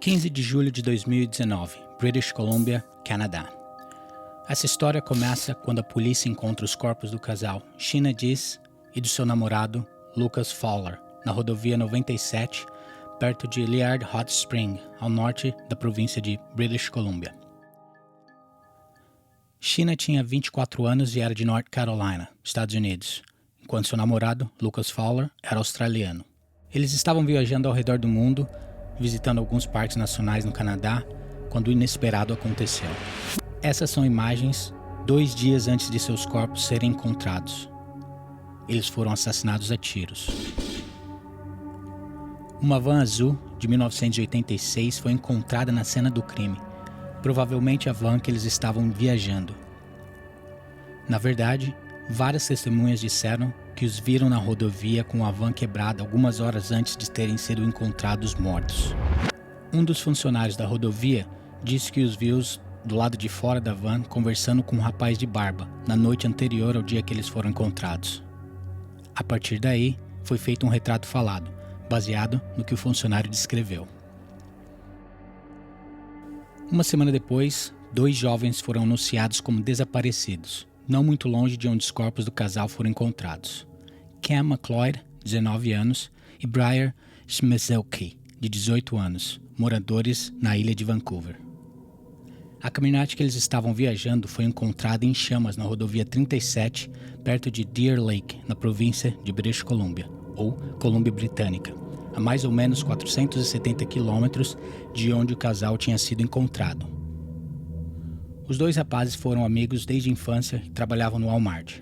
15 de julho de 2019, British Columbia, Canadá. Essa história começa quando a polícia encontra os corpos do casal Sheena Dees e do seu namorado Lucas Fowler na rodovia 97, perto de Liard Hot Spring, ao norte da província de British Columbia. Sheena tinha 24 anos e era de North Carolina, Estados Unidos, enquanto seu namorado, Lucas Fowler, era australiano. Eles estavam viajando ao redor do mundo, visitando alguns parques nacionais no Canadá, quando o inesperado aconteceu. Essas são imagens 2 dias antes de seus corpos serem encontrados. Eles foram assassinados a tiros. Uma van azul de 1986 foi encontrada na cena do crime, provavelmente a van que eles estavam viajando. Na verdade, várias testemunhas disseram que os viram na rodovia com a van quebrada algumas horas antes de terem sido encontrados mortos. Um dos funcionários da rodovia disse que os viu do lado de fora da van conversando com um rapaz de barba na noite anterior ao dia que eles foram encontrados. A partir daí, foi feito um retrato falado, baseado no que o funcionário descreveu. Uma semana depois, 2 jovens foram anunciados como desaparecidos, não muito longe de onde os corpos do casal foram encontrados. Cam McLeod, 19 anos, e Briar Schmezelke, de 18 anos, moradores na ilha de Vancouver. A caminhonete que eles estavam viajando foi encontrada em chamas na rodovia 37, perto de Deer Lake, na província de British Columbia, ou Colômbia Britânica, a mais ou menos 470 quilômetros de onde o casal tinha sido encontrado. Os 2 rapazes foram amigos desde a infância e trabalhavam no Walmart.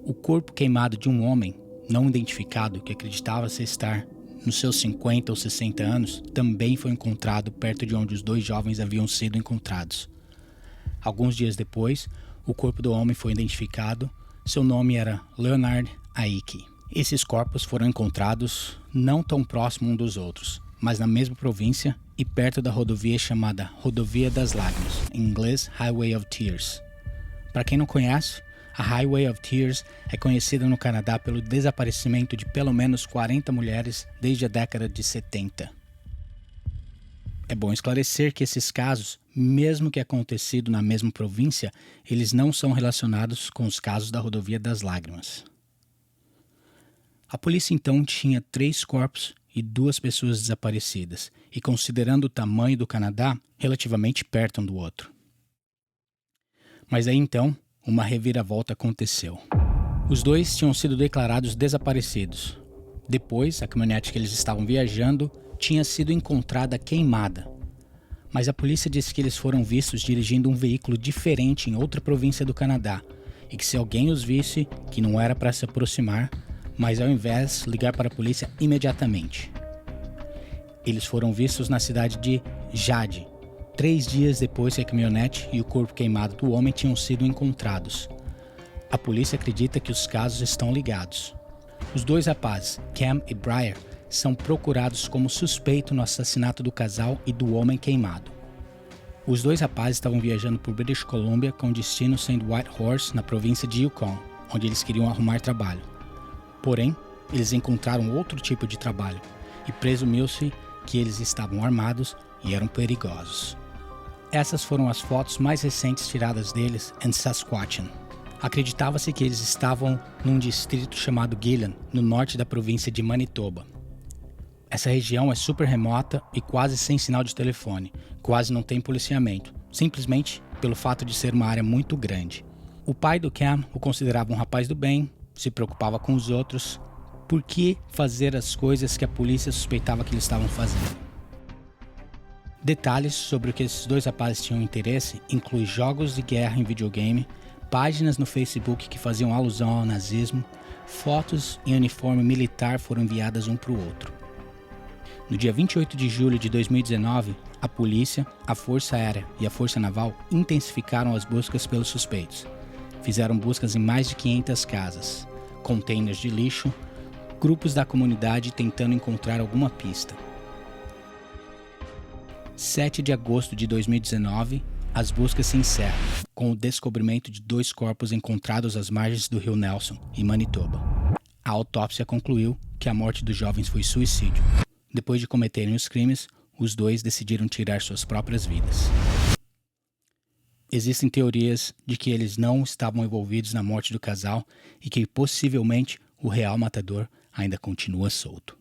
O corpo queimado de um homem, não identificado, que acreditava-se estar nos seus 50 ou 60 anos, também foi encontrado perto de onde os 2 jovens haviam sido encontrados. Alguns dias depois, o corpo do homem foi identificado. Seu nome era Leonard Aiki. Esses corpos foram encontrados não tão próximos um dos outros, mas na mesma província e perto da rodovia chamada Rodovia das Lágrimas, em inglês Highway of Tears. Para quem não conhece, a Highway of Tears é conhecida no Canadá pelo desaparecimento de pelo menos 40 mulheres desde a década de 70. É bom esclarecer que esses casos, mesmo que acontecido na mesma província, eles não são relacionados com os casos da Rodovia das Lágrimas. A polícia então tinha 3 corpos e 2 pessoas desaparecidas, e considerando o tamanho do Canadá, relativamente perto um do outro. Mas aí então, uma reviravolta aconteceu. Os 2 tinham sido declarados desaparecidos. Depois, a caminhonete que eles estavam viajando tinha sido encontrada queimada. Mas a polícia disse que eles foram vistos dirigindo um veículo diferente em outra província do Canadá, e que se alguém os visse, que não era para se aproximar, mas ao invés ligar para a polícia imediatamente. Eles foram vistos na cidade de Jade, 3 dias depois que a caminhonete e o corpo queimado do homem tinham sido encontrados. A polícia acredita que os casos estão ligados. Os 2 rapazes, Cam e Briar, são procurados como suspeitos no assassinato do casal e do homem queimado. Os 2 rapazes estavam viajando por British Columbia com destino sendo Whitehorse, na província de Yukon, onde eles queriam arrumar trabalho. Porém, eles encontraram outro tipo de trabalho e presumiu-se que eles estavam armados e eram perigosos. Essas foram as fotos mais recentes tiradas deles em Saskatchewan. Acreditava-se que eles estavam num distrito chamado Gillian, no norte da província de Manitoba. Essa região é super remota e quase sem sinal de telefone, quase não tem policiamento, simplesmente pelo fato de ser uma área muito grande. O pai do Cam o considerava um rapaz do bem, se preocupava com os outros. Por que fazer as coisas que a polícia suspeitava que eles estavam fazendo? Detalhes sobre o que esses 2 rapazes tinham interesse incluem jogos de guerra em videogame, páginas no Facebook que faziam alusão ao nazismo, fotos em uniforme militar foram enviadas um para o outro. No dia 28 de julho de 2019, a polícia, a Força Aérea e a Força Naval intensificaram as buscas pelos suspeitos. Fizeram buscas em mais de 500 casas, containers de lixo, grupos da comunidade tentando encontrar alguma pista. 7 de agosto de 2019, as buscas se encerram, com o descobrimento de 2 corpos encontrados às margens do rio Nelson, em Manitoba. A autópsia concluiu que a morte dos jovens foi suicídio. Depois de cometerem os crimes, os dois decidiram tirar suas próprias vidas. Existem teorias de que eles não estavam envolvidos na morte do casal e que possivelmente o real matador ainda continua solto.